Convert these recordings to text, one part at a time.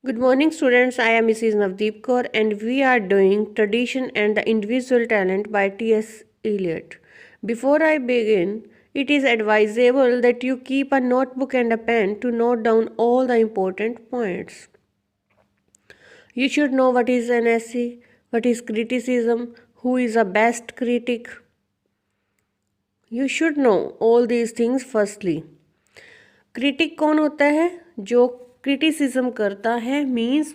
Good morning, students. I am Mrs. Navdeep Kaur, and we are doing Tradition and the Individual Talent by T.S. Eliot. Before I begin, it is advisable that you keep a notebook and a pen to note down all the important points. You should know what is an essay, what is criticism, who is a best critic. You should know all these things firstly. Critic कौन होता है? जो criticism करता है means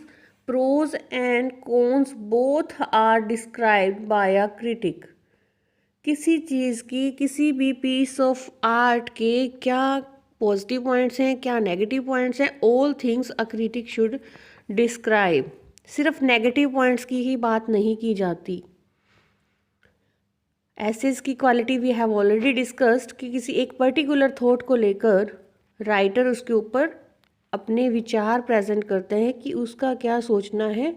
pros and cons both are described by a critic. किसी चीज़ की, किसी भी पीस ऑफ आर्ट के क्या पॉजिटिव पॉइंट्स हैं, क्या नेगेटिव पॉइंट्स हैं, all things a critic should describe. सिर्फ नेगेटिव पॉइंट्स की ही बात नहीं की जाती। एसेस की quality we have already discussed कि किसी एक पर्टिकुलर थॉट को लेकर राइटर उसके ऊपर अपने विचार प्रेजेंट करते हैं कि उसका क्या सोचना है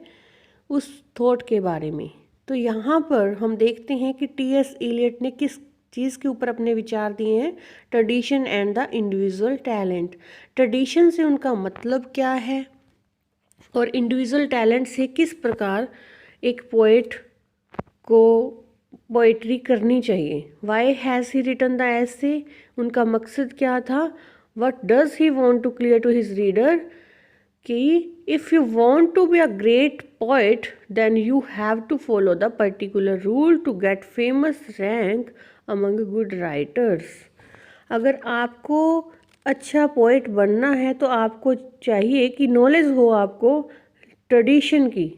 उस थॉट के बारे में। तो यहाँ पर हम देखते हैं कि टी.एस. एलियट ने किस चीज़ के ऊपर अपने विचार दिए हैं, tradition and the individual talent. Tradition से उनका मतलब क्या है और इंडिविजुअल टैलेंट से किस प्रकार एक पोएट को पोइट्री करनी चाहिए। Why has he written the essay, उनका मकसद क्या था, what does he want to clear to his reader कि if you want to be a great poet then you have to follow the particular rule to get famous rank among good writers। अगर आपको अच्छा poet बनना है तो आपको चाहिए कि नॉलेज हो आपको ट्रेडिशन की।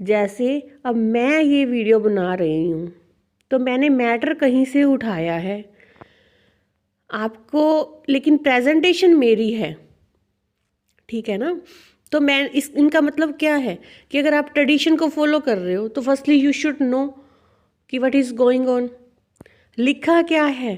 जैसे अब मैं ये वीडियो बना रही हूँ तो मैंने मैटर कहीं से उठाया है आपको, लेकिन प्रेजेंटेशन मेरी है, ठीक है ना। तो मैं इनका मतलब क्या है कि अगर आप ट्रेडिशन को फॉलो कर रहे हो तो फर्स्टली यू शुड नो कि व्हाट इज़ गोइंग ऑन। लिखा क्या है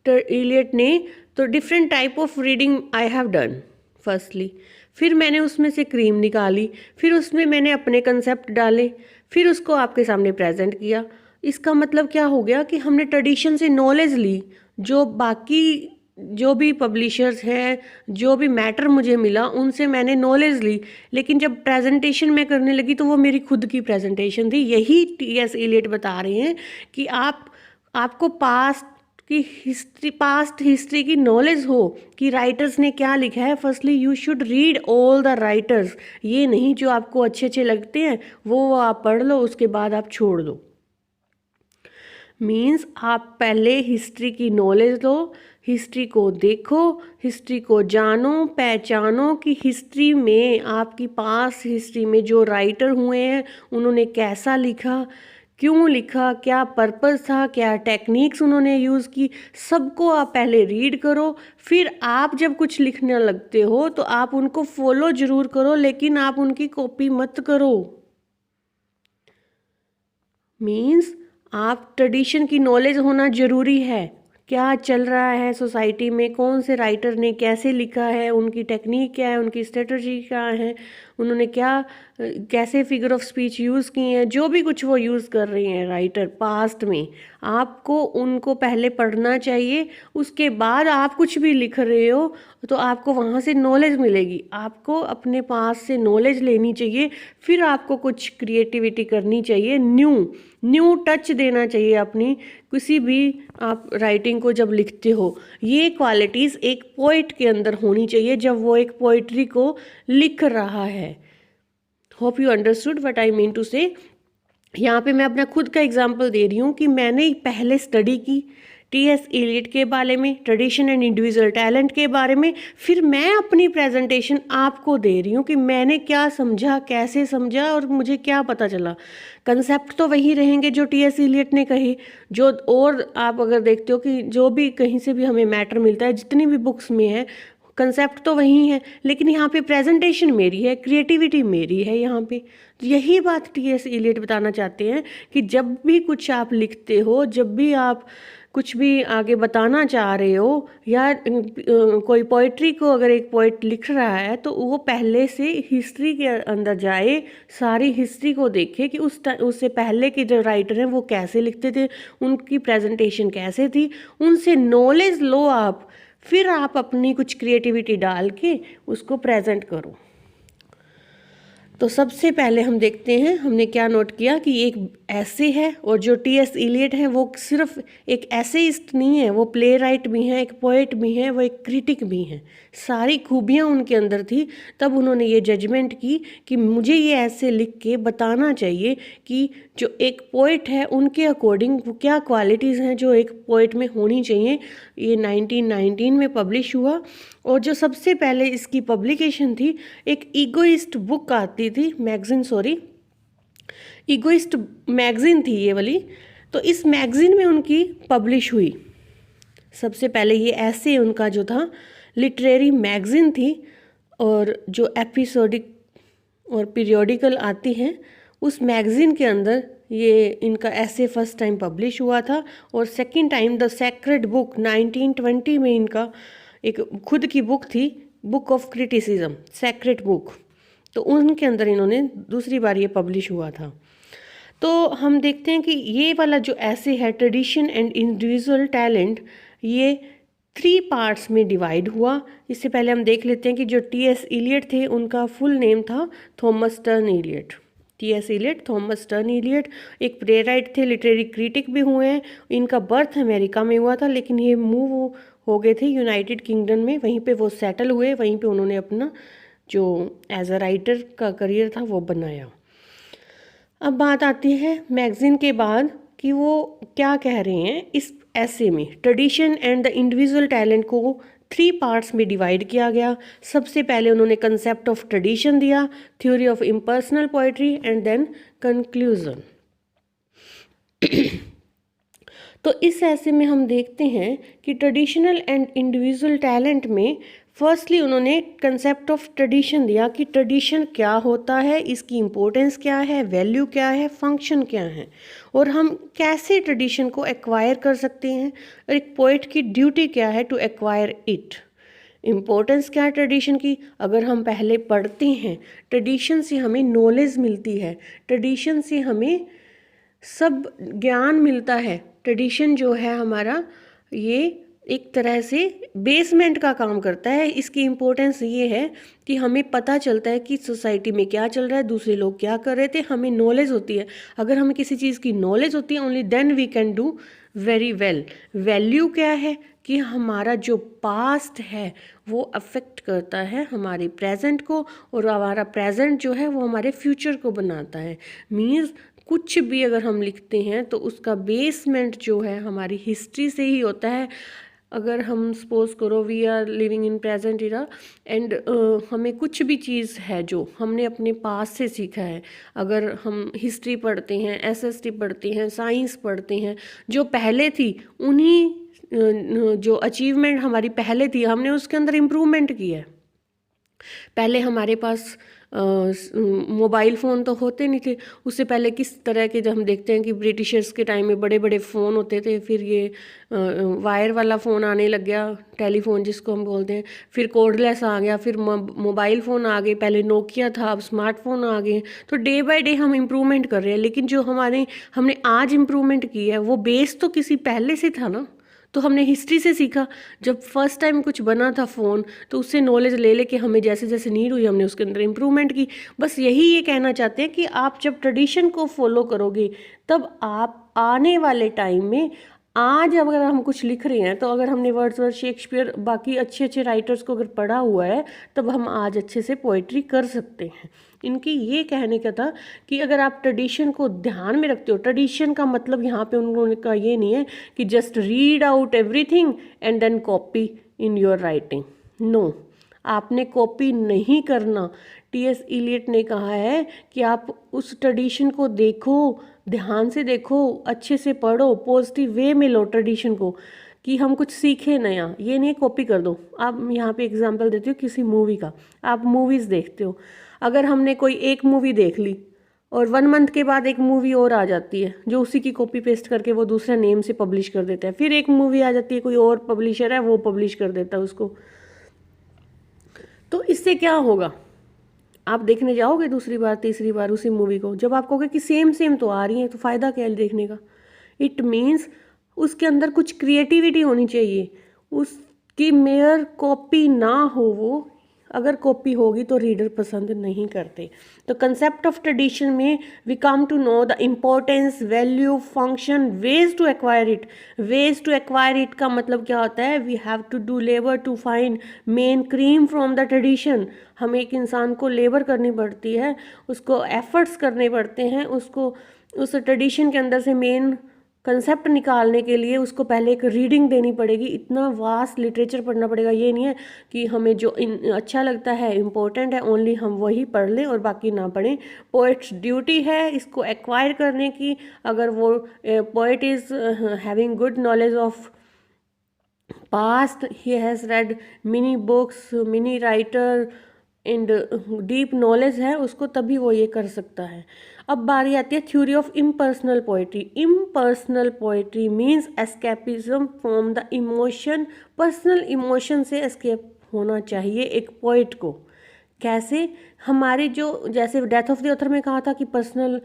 एलियट ने, तो different type of reading I have done firstly. फिर मैंने उसमें से क्रीम निकाली, फिर उसमें मैंने अपने कंसेप्ट डाले, फिर उसको आपके सामने प्रेजेंट किया। इसका मतलब क्या हो गया कि हमने ट्रेडिशन से नॉलेज ली, जो बाकी जो भी पब्लिशर्स हैं, जो भी मैटर मुझे मिला उनसे मैंने नॉलेज ली, लेकिन जब प्रेजेंटेशन मैं करने लगी तो वो मेरी खुद की प्रेजेंटेशन थी। यही टी.एस. एलियट बता रहे हैं कि आपको पास्ट हिस्ट्री की नॉलेज हो कि राइटर्स ने क्या लिखा है। Firstly you should read all the writers. ये नहीं जो आपको अच्छे अच्छे लगते हैं वो आप पढ़ लो, उसके बाद आप छोड़ दो। मीन्स आप पहले हिस्ट्री की नॉलेज लो, हिस्ट्री को देखो, हिस्ट्री को जानो, पहचानो कि हिस्ट्री में आपकी पास हिस्ट्री में जो राइटर हुए हैं उन्होंने कैसा लिखा, क्यों लिखा, क्या पर्पस था, क्या टेक्निक्स उन्होंने यूज़ की, सबको आप पहले रीड करो। फिर आप जब कुछ लिखने लगते हो तो आप उनको फॉलो ज़रूर करो, लेकिन आप उनकी कॉपी मत करो। मीन्स आप ट्रेडिशन की नॉलेज होना ज़रूरी है। क्या चल रहा है सोसाइटी में, कौन से राइटर ने कैसे लिखा है, उनकी टेक्निक क्या है, उनकी स्ट्रेटजी क्या है, उन्होंने कैसे फिगर ऑफ स्पीच यूज़ की हैं, जो भी कुछ वो यूज़ कर रही हैं राइटर पास्ट में, आपको उनको पहले पढ़ना चाहिए। उसके बाद आप कुछ भी लिख रहे हो तो आपको वहाँ से नॉलेज मिलेगी। आपको अपने पास से नॉलेज लेनी चाहिए, फिर आपको कुछ क्रिएटिविटी करनी चाहिए, न्यू टच देना चाहिए अपनी किसी भी आप राइटिंग को जब लिखते हो। ये क्वालिटीज़ एक पोइट के अंदर होनी चाहिए जब वो एक पोइट्री को लिख रहा है। Hope you understood what I mean to say. यहाँ पे मैं अपना खुद का एग्जांपल दे रही हूँ कि मैंने पहले स्टडी की टी.एस. एलियट के बारे में, ट्रेडिशन एंड इंडिविजुअल टैलेंट के बारे में, फिर मैं अपनी प्रेजेंटेशन आपको दे रही हूँ कि मैंने क्या समझा, कैसे समझा और मुझे क्या पता चला। कंसेप्ट तो वही रहेंगे जो टी.एस. एलियट ने कहे, जो और आप अगर देखते हो कि जो भी कहीं से भी हमें मैटर मिलता है, जितनी भी बुक्स में है कंसेप्ट तो वही है, लेकिन यहाँ पे प्रेजेंटेशन मेरी है, क्रिएटिविटी मेरी है यहाँ पे। तो यही बात टी.एस. एलियट बताना चाहते हैं कि जब भी कुछ आप लिखते हो, जब भी आप कुछ भी आगे बताना चाह रहे हो, या कोई पोइट्री को अगर एक पोइट लिख रहा है तो वो पहले से हिस्ट्री के अंदर जाए, सारी हिस्ट्री को देखे कि उससे पहले के जो राइटर हैं वो कैसे लिखते थे, उनकी प्रेजेंटेशन कैसे थी, उनसे नॉलेज लो आप, फिर आप अपनी कुछ क्रिएटिविटी डाल के उसको प्रेजेंट करो। तो सबसे पहले हम देखते हैं, हमने क्या नोट किया कि एक ऐसे है, और जो टी.एस. इलियट है वो सिर्फ एक ऐसेइस्ट नहीं है, वो प्ले राइट भी हैं, एक पोएट भी हैं, वो एक क्रिटिक भी हैं। सारी खूबियाँ उनके अंदर थी। तब उन्होंने ये जजमेंट की कि मुझे ये ऐसे लिख के बताना चाहिए कि जो एक पोएट है उनके अकॉर्डिंग वो क्या क्वालिटीज़ हैं जो एक पोएट में होनी चाहिए। ये 1919 में पब्लिश हुआ। और जो सबसे पहले इसकी पब्लिकेशन थी, एक ईगोइस्ट बुक आती थी, मैगज़ीन, सॉरी, ईगोइस्ट मैगज़ीन थी ये वाली। तो इस मैगज़ीन में उनकी पब्लिश हुई सबसे पहले ये ऐसे उनका जो था लिटरेरी मैगज़ीन थी। और जो एपिसोडिक और पीरियोडिकल आती हैं उस मैगज़ीन के अंदर ये इनका ऐसे फर्स्ट टाइम पब्लिश हुआ था। और second time the sacred book 1920 में इनका एक खुद की बुक थी, book of criticism, sacred book. तो उनके अंदर इन्होंने दूसरी बार ये पब्लिश हुआ था। तो हम देखते हैं कि ये वाला जो ऐसे है ट्रेडिशन एंड इंडिविजुअल टैलेंट, ये 3 पार्ट्स में डिवाइड हुआ। इससे पहले हम देख लेते हैं कि जो टी.एस. इलियट थे उनका फुल नेम था Thomas Stearns Eliot. T S. Eliot, Thomas Stearns Eliot एक प्ले राइट थे, लिटरेरी क्रिटिक भी हुए हैं। इनका बर्थ अमेरिका में हुआ था, लेकिन ये मूव हो गए थे यूनाइटेड किंगडम में, वहीं पे वो सेटल हुए, वहीं पे उन्होंने अपना जो एज अ राइटर का करियर था वो बनाया। अब बात आती है मैगज़ीन के बाद कि वो क्या कह रहे हैं इस ऐसे में। Tradition and the individual talent को 3 पार्ट्स में डिवाइड किया गया। सबसे पहले उन्होंने कंसेप्ट ऑफ ट्रेडिशन दिया, theory of impersonal poetry and then conclusion. तो इस ऐसे में हम देखते हैं कि ट्रेडिशनल एंड इंडिविजुअल टैलेंट में फर्स्टली उन्होंने कंसेप्ट ऑफ ट्रेडिशन दिया कि ट्रेडिशन क्या होता है, इसकी इम्पोर्टेंस क्या है, वैल्यू क्या है, फंक्शन क्या है, और हम कैसे ट्रेडिशन को एक्वायर कर सकते हैं, और एक पोइट की ड्यूटी क्या है टू एक्वायर इट। इम्पोर्टेंस क्या है ट्रेडिशन की, अगर हम पहले पढ़ते हैं ट्रेडिशन से हमें नॉलेज मिलती है, ट्रेडिशन से हमें सब ज्ञान मिलता है। ट्रेडिशन जो है हमारा ये एक तरह से बेसमेंट का काम करता है। इसकी इम्पोर्टेंस ये है कि हमें पता चलता है कि सोसाइटी में क्या चल रहा है, दूसरे लोग क्या कर रहे थे, हमें नॉलेज होती है। अगर हमें किसी चीज़ की नॉलेज होती है only then we can do very well. Value क्या है कि हमारा जो पास्ट है वो अफेक्ट करता है हमारे प्रेजेंट को, और हमारा प्रेजेंट जो है वो हमारे फ्यूचर को बनाता है। मीन्स कुछ भी अगर हम लिखते हैं तो उसका बेसमेंट जो है हमारी हिस्ट्री से ही होता है। अगर हम सपोज करो we are living in present era and हमें कुछ भी चीज़ है जो हमने अपने पास से सीखा है, अगर हम हिस्ट्री पढ़ते हैं, एसएसटी पढ़ते हैं, साइंस पढ़ते हैं, जो पहले थी उन्हीं जो अचीवमेंट हमारी पहले थी हमने उसके अंदर इम्प्रूवमेंट किया है। पहले हमारे पास मोबाइल फ़ोन तो होते नहीं थे, उससे पहले किस तरह के, जब हम देखते हैं कि ब्रिटिशर्स के टाइम में बड़े बड़े फ़ोन होते थे, फिर ये वायर वाला फ़ोन आने लग गया, टेलीफोन जिसको हम बोलते हैं, फिर कोर्डलेस आ गया, फिर मोबाइल फ़ोन आ गए, पहले नोकिया था, अब स्मार्टफोन आ गए। तो डे बाय डे हम इम्प्रूवमेंट कर रहे हैं, लेकिन जो हमने आज इम्प्रूवमेंट की है वो बेस तो किसी पहले से था ना। तो हमने हिस्ट्री से सीखा, जब फर्स्ट टाइम कुछ बना था फ़ोन तो उससे नॉलेज ले लेके हमें जैसे जैसे नीड हुई हमने उसके अंदर इम्प्रूवमेंट की। बस यही ये कहना चाहते हैं कि आप जब ट्रेडिशन को फॉलो करोगे तब आप आने वाले टाइम में, आज अगर हम कुछ लिख रहे हैं तो अगर हमने वर्ड्सवर्थ, शेक्सपियर, बाकी अच्छे अच्छे राइटर्स को अगर पढ़ा हुआ है तब हम आज अच्छे से पोइट्री कर सकते हैं। इनकी ये कहने का था कि अगर आप ट्रेडिशन को ध्यान में रखते हो, ट्रेडिशन का मतलब यहाँ पे उन्होंने कहा ये नहीं है कि just read out everything and then copy in your writing. No, आपने कॉपी नहीं करना। टी.एस. इलियट ने कहा है कि आप उस ट्रेडिशन को देखो, ध्यान से देखो, अच्छे से पढ़ो, पॉजिटिव वे में लो ट्रेडिशन को, कि हम कुछ सीखें नया, ये नहीं कॉपी कर दो। आप यहाँ पे एग्जांपल देती हूँ किसी मूवी का, आप मूवीज़ देखते हो, अगर हमने कोई एक मूवी देख ली और 1 मंथ के बाद एक मूवी और आ जाती है जो उसी की कॉपी पेस्ट करके वो दूसरे नेम से पब्लिश कर देता है, फिर एक मूवी आ जाती है, कोई और पब्लिशर है वो पब्लिश कर देता है उसको, तो इससे क्या होगा? आप देखने जाओगे दूसरी बार, तीसरी बार उसी मूवी को, जब आप कहोगे कि सेम सेम तो आ रही है तो फ़ायदा क्या है देखने का? इट मीन्स उसके अंदर कुछ क्रिएटिविटी होनी चाहिए, उसकी मेयर कॉपी ना हो वो। अगर कॉपी होगी तो रीडर पसंद नहीं करते। तो कंसेप्ट ऑफ ट्रेडिशन में we come to know the importance, value, function, ways to acquire it. Ways to acquire it का मतलब क्या होता है? We have to do labour to find main cream from the tradition. हमें एक इंसान को लेबर करनी पड़ती है, उसको एफर्ट्स करने पड़ते हैं, उसको उस ट्रेडिशन के अंदर से मेन कंसेप्ट निकालने के लिए उसको पहले एक रीडिंग देनी पड़ेगी। इतना वास्ट लिटरेचर पढ़ना पड़ेगा। ये नहीं है कि हमें जो अच्छा लगता है, इम्पोर्टेंट है, ओनली हम वही पढ़ लें और बाकी ना पढ़ें। पोइट्स ड्यूटी है इसको एक्वायर करने की। अगर वो poet is having good knowledge of past, he has red mini books, mini writer and deep knowledge है उसको, तभी वो ये कर सकता है। अब बारी आती है theory of impersonal poetry. Impersonal poetry means escapism from the emotion. Personal emotion से एस्केप होना चाहिए एक पोइट को। कैसे? हमारे जो, जैसे डेथ ऑफ द ऑथर में कहा था कि पर्सनल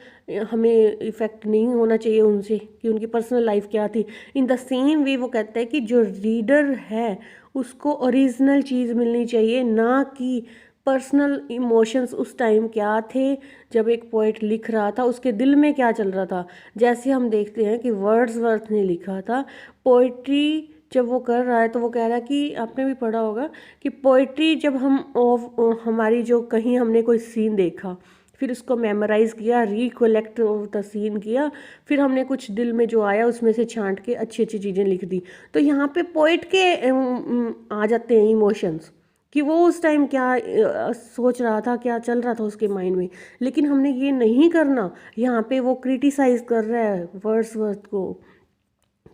हमें इफेक्ट नहीं होना चाहिए उनसे कि उनकी पर्सनल लाइफ क्या थी। इन द सेम वे वो कहता है कि जो रीडर है उसको ओरिजिनल चीज़ मिलनी चाहिए, ना कि पर्सनल इमोशंस उस टाइम क्या थे जब एक पोइट लिख रहा था, उसके दिल में क्या चल रहा था। जैसे हम देखते हैं कि वर्ड्सवर्थ ने लिखा था पोइट्री, जब वो कर रहा है तो वो कह रहा है कि आपने भी पढ़ा होगा कि पोइट्री जब हमारी जो कहीं हमने कोई सीन देखा, फिर उसको मेमोराइज़ किया, रिकोलेक्ट ऑफ द सीन किया, फिर हमने कुछ दिल में जो आया उसमें से छांट के अच्छी अच्छी चीज़ें लिख दी। तो यहाँ पे पोइट के आ जाते हैं इमोशंस कि वो उस टाइम क्या सोच रहा था, क्या चल रहा था उसके माइंड में। लेकिन हमने ये नहीं करना। यहाँ पे वो क्रिटिसाइज़ कर रहा है वर्ड्सवर्थ को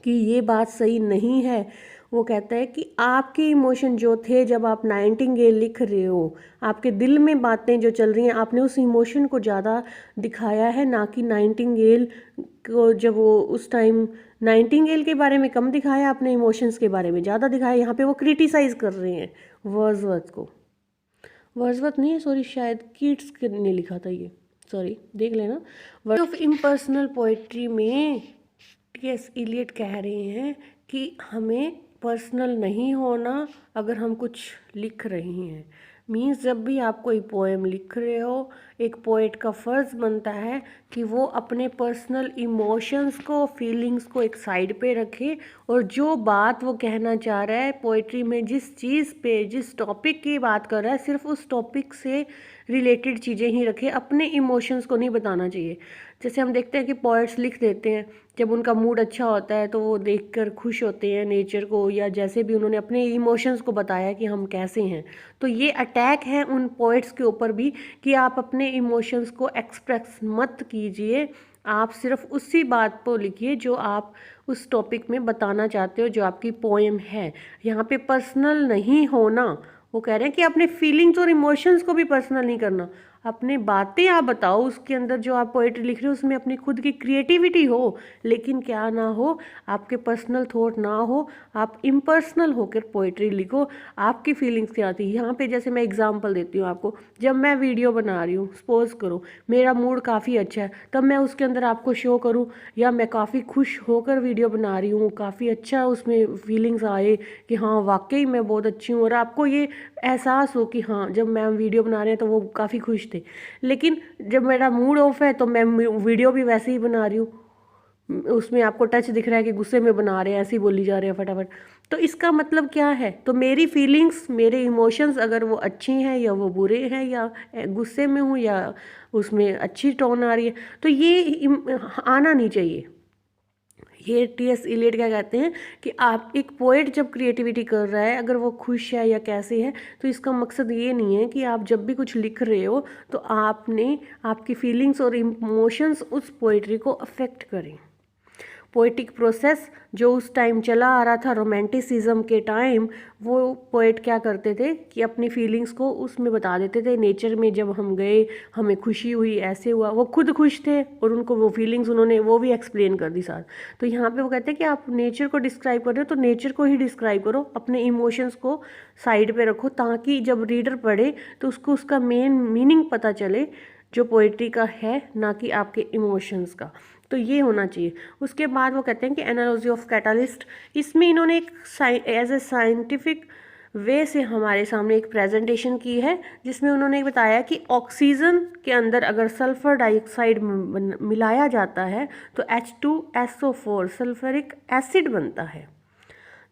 कि ये बात सही नहीं है। वो कहता है कि आपके इमोशन जो थे जब आप नाइटिंगेल लिख रहे हो, आपके दिल में बातें जो चल रही हैं, आपने उस इमोशन को ज़्यादा दिखाया है, ना कि नाइटिंगेल को। जब वो उस टाइम नाइटिंगेल के बारे में कम दिखाया, अपने इमोशंस के बारे में ज़्यादा दिखाया। यहाँ पे वो क्रिटिसाइज़ कर रहे हैं वर्ड्सवर्थ को। वर्ड्सवर्थ नहीं है, सॉरी, शायद कीट्स ने लिखा था ये, सॉरी, देख लेना। वर्ड ऑफ इम्पर्सनल पोइट्री में टी.एस. इलियट कह रहे हैं कि हमें पर्सनल नहीं होना अगर हम कुछ लिख रहे हैं। मीन्स जब भी आप कोई पोएम लिख रहे हो, एक पोइट का फ़र्ज़ बनता है कि वो अपने पर्सनल इमोशंस को, फीलिंग्स को एक साइड पे रखे, और जो बात वो कहना चाह रहा है पोइट्री में, जिस चीज़ पे, जिस टॉपिक की बात कर रहा है, सिर्फ उस टॉपिक से रिलेटेड चीज़ें ही रखे, अपने इमोशंस को नहीं बताना चाहिए। जैसे हम देखते हैं कि पोइट्स लिख देते हैं, जब उनका मूड अच्छा होता है तो वो देखकर खुश होते हैं नेचर को, या जैसे भी उन्होंने अपने इमोशंस को बताया कि हम कैसे हैं। तो ये अटैक है उन पोइट्स के ऊपर भी कि आप अपने इमोशंस को एक्सप्रेस मत कीजिए, आप सिर्फ उसी बात को लिखिए जो आप उस टॉपिक में बताना चाहते हो, जो आपकी पोएम है। यहाँ पे पर्सनल नहीं होना, वो कह रहे हैं कि अपने फीलिंग्स और इमोशंस को भी पर्सनल नहीं करना। अपने बातें आप बताओ, उसके अंदर जो आप पोइट्री लिख रहे हो उसमें अपनी खुद की क्रिएटिविटी हो, लेकिन क्या ना हो, आपके पर्सनल थॉट ना हो, आप इम्पर्सनल होकर पोइट्री लिखो। आपकी फीलिंग्स क्या आती है। यहाँ पे जैसे मैं एग्जांपल देती हूँ आपको, जब मैं वीडियो बना रही हूँ, सपोज करो मेरा मूड काफ़ी अच्छा है, तब मैं उसके अंदर आपको शो करूँ, या मैं काफ़ी खुश होकर वीडियो बना रही हूँ, काफ़ी अच्छा उसमें फीलिंग्स आए कि हाँ वाकई मैं बहुत अच्छी हूँ, और आपको ये एहसास हो कि हाँ जब मैं वीडियो बना रहे हैं तो वो काफ़ी खुश थे। लेकिन जब मेरा मूड ऑफ है तो मैं वीडियो भी वैसे ही बना रही हूँ, उसमें आपको टच दिख रहा है कि गुस्से में बना रहे हैं, ऐसे ही बोली जा रहे हैं फटाफट। तो इसका मतलब क्या है? तो मेरी फीलिंग्स, मेरे इमोशंस अगर वो अच्छी हैं या वो बुरे हैं, या गुस्से में हूँ या उसमें अच्छी टोन आ रही है, तो ये आना नहीं चाहिए। ये टी.एस. इलियट क्या कहते हैं कि आप, एक पोएट जब क्रिएटिविटी कर रहा है, अगर वो खुश है या कैसे है, तो इसका मकसद ये नहीं है कि आप जब भी कुछ लिख रहे हो तो आपने आपकी फीलिंग्स और इमोशंस उस पोइट्री को अफेक्ट करें। पोइटिक प्रोसेस जो उस टाइम चला आ रहा था रोमांटिसिज्म के टाइम, वो पोइट क्या करते थे कि अपनी फीलिंग्स को उसमें बता देते थे। नेचर में जब हम गए, हमें खुशी हुई, ऐसे हुआ, वो खुद खुश थे और उनको वो फीलिंग्स उन्होंने वो भी एक्सप्लेन कर दी साथ। तो यहाँ पे वो कहते हैं कि आप नेचर को डिस्क्राइब कर रहे हो तो नेचर को ही डिस्क्राइब करो, अपने इमोशंस को साइड पे रखो, ताकि जब रीडर पढ़े तो उसको उसका मेन मीनिंग पता चले जो पोइट्री का है, ना कि आपके इमोशंस का। तो ये होना चाहिए। उसके बाद वो कहते हैं कि एनालॉजी ऑफ कैटालिस्ट, इसमें इन्होंने एक एज ए साइंटिफिक वे से हमारे सामने एक प्रेजेंटेशन की है, जिसमें उन्होंने बताया कि ऑक्सीजन के अंदर अगर सल्फर डाइऑक्साइड मिलाया जाता है तो H2SO4 सल्फ्यूरिक एसिड बनता है।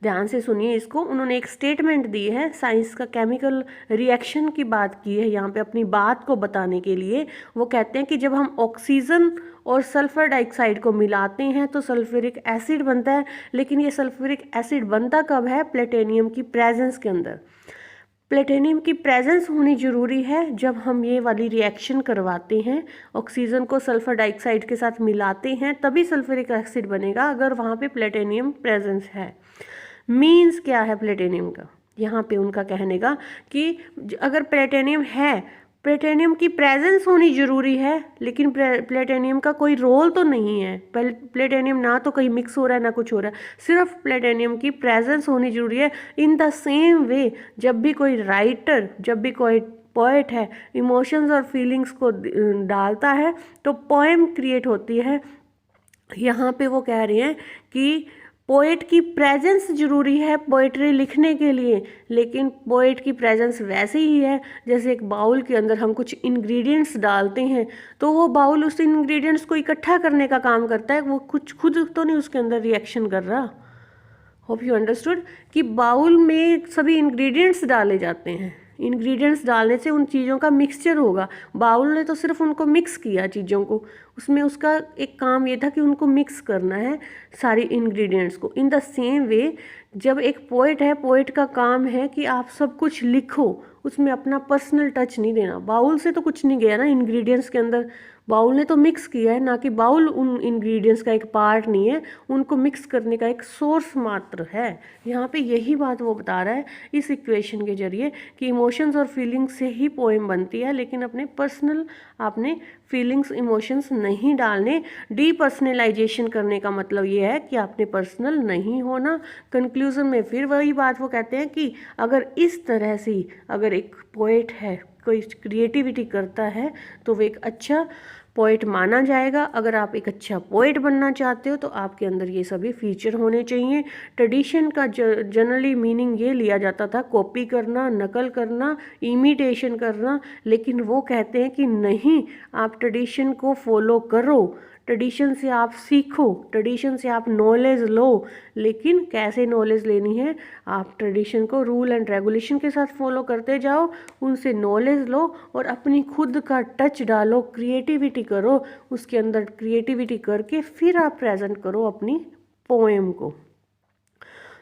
ध्यान से सुनिए इसको। उन्होंने एक स्टेटमेंट दी है, साइंस का केमिकल रिएक्शन की बात की है यहाँ पे अपनी बात को बताने के लिए। वो कहते हैं कि जब हम ऑक्सीजन और सल्फर डाइऑक्साइड को मिलाते हैं तो सल्फ्यूरिक एसिड बनता है। लेकिन ये सल्फ्यूरिक एसिड बनता कब है? प्लेटिनियम की प्रेजेंस के अंदर। प्लेटिनियम की प्रेजेंस होनी ज़रूरी है जब हम ये वाली रिएक्शन करवाते हैं, ऑक्सीजन को सल्फर डाइऑक्साइड के साथ मिलाते हैं, तभी सल्फ्यूरिक एसिड बनेगा अगर वहाँ पे प्लेटिनियम प्रेजेंस है। मीन्स क्या है प्लेटिनियम का? यहाँ पे उनका कहने का कि अगर प्लेटिनियम है, प्लेटिनियम की प्रेजेंस होनी ज़रूरी है, लेकिन प्लेटिनियम का कोई रोल तो नहीं है। प्लेटिनियम ना तो कहीं मिक्स हो रहा है ना कुछ हो रहा है, सिर्फ प्लेटिनियम की प्रेजेंस होनी ज़रूरी है। इन द सेम वे जब भी कोई राइटर, जब भी कोई पोएट है इमोशंस और फीलिंग्स को डालता है तो पोएम क्रिएट होती है। यहाँ पे वो कह रहे हैं कि पोएट की प्रेजेंस ज़रूरी है पोएट्री लिखने के लिए, लेकिन पोएट की प्रेजेंस वैसे ही है जैसे एक बाउल के अंदर हम कुछ इंग्रेडिएंट्स डालते हैं तो वो बाउल उस इंग्रेडिएंट्स को इकट्ठा करने का काम करता है, वो कुछ खुद तो नहीं उसके अंदर रिएक्शन कर रहा। होप यू अंडरस्टूड कि बाउल में सभी इंग्रेडिएंट्स डाले जाते हैं, इंग्रेडिएंट्स डालने से उन चीज़ों का मिक्सचर होगा। बाउल ने तो सिर्फ उनको मिक्स किया चीज़ों को, उसमें उसका एक काम ये था कि उनको मिक्स करना है सारी इंग्रेडिएंट्स को। इन द सेम वे जब एक पोएट है, पोएट का काम है कि आप सब कुछ लिखो, उसमें अपना पर्सनल टच नहीं देना। बाउल से तो कुछ नहीं गया ना इंग्रेडिएंट्स के अंदर, बाउल ने तो मिक्स किया है, ना कि बाउल उन इंग्रेडिएंट्स का एक पार्ट नहीं है, उनको मिक्स करने का एक सोर्स मात्र है। यहाँ पे यही बात वो बता रहा है इस इक्वेशन के जरिए कि इमोशंस और फीलिंग्स से ही पोएम बनती है, लेकिन अपने पर्सनल आपने फीलिंग्स इमोशंस नहीं डालने। डीपर्सनलाइजेशन करने का मतलब ये है कि आपने पर्सनल नहीं होना। कंक्लूजन में फिर वही बात वो कहते हैं कि अगर इस तरह से अगर एक पोएट है कोई क्रिएटिविटी करता है तो वो एक अच्छा पोएट माना जाएगा। अगर आप एक अच्छा पोएट बनना चाहते हो तो आपके अंदर ये सभी फीचर होने चाहिए। ट्रेडिशन का जनरली मीनिंग ये लिया जाता था कॉपी करना, नकल करना, इमिटेशन करना, लेकिन वो कहते हैं कि नहीं, आप ट्रेडिशन को फॉलो करो, ट्रेडिशन से आप सीखो, ट्रेडिशन से आप नॉलेज लो। लेकिन कैसे नॉलेज लेनी है? आप ट्रेडिशन को रूल एंड रेगुलेशन के साथ फॉलो करते जाओ, उनसे नॉलेज लो और अपनी खुद का टच डालो, क्रिएटिविटी करो, उसके अंदर क्रिएटिविटी करके फिर आप प्रेजेंट करो अपनी पोएम को।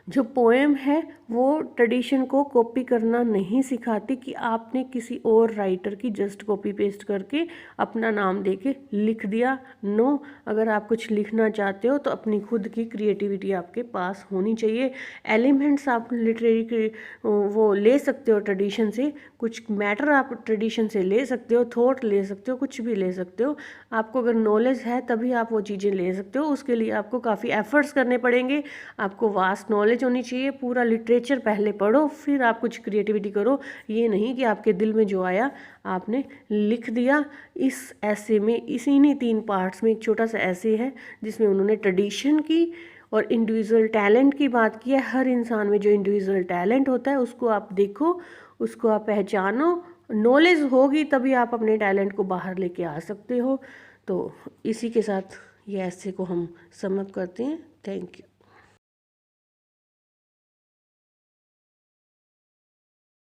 जो पोएम है वो ट्रेडिशन को कॉपी करना नहीं सिखाती कि आपने किसी और राइटर की जस्ट कॉपी पेस्ट करके अपना नाम देके लिख दिया। नो, अगर आप कुछ लिखना चाहते हो तो अपनी खुद की क्रिएटिविटी आपके पास होनी चाहिए। एलिमेंट्स आप लिटरेरी वो ले सकते हो ट्रेडिशन से, कुछ मैटर आप ट्रेडिशन से ले सकते हो, थॉट ले सकते हो, कुछ भी ले सकते हो। आपको अगर नॉलेज है तभी आप वो चीज़ें ले सकते हो, उसके लिए आपको काफ़ी एफर्ट्स करने पड़ेंगे। आपको वास्ट नॉलेज होनी चाहिए, पूरा लिटरेचर पहले पढ़ो फिर आप कुछ क्रिएटिविटी करो। ये नहीं कि आपके दिल में जो आया आपने लिख दिया। इस ऐसे में इन्हीं 3 पार्ट्स में एक छोटा सा ऐसे है जिसमें उन्होंने ट्रेडिशन की और इंडिविजुअल टैलेंट की बात की है। हर इंसान में जो इंडिविजुअल टैलेंट होता है उसको आप देखो, उसको आप पहचानो, नॉलेज होगी तभी आप अपने टैलेंट को बाहर लेके आ सकते हो। तो इसी के साथ ये ऐसे को हम सम अप करते हैं। Thank you.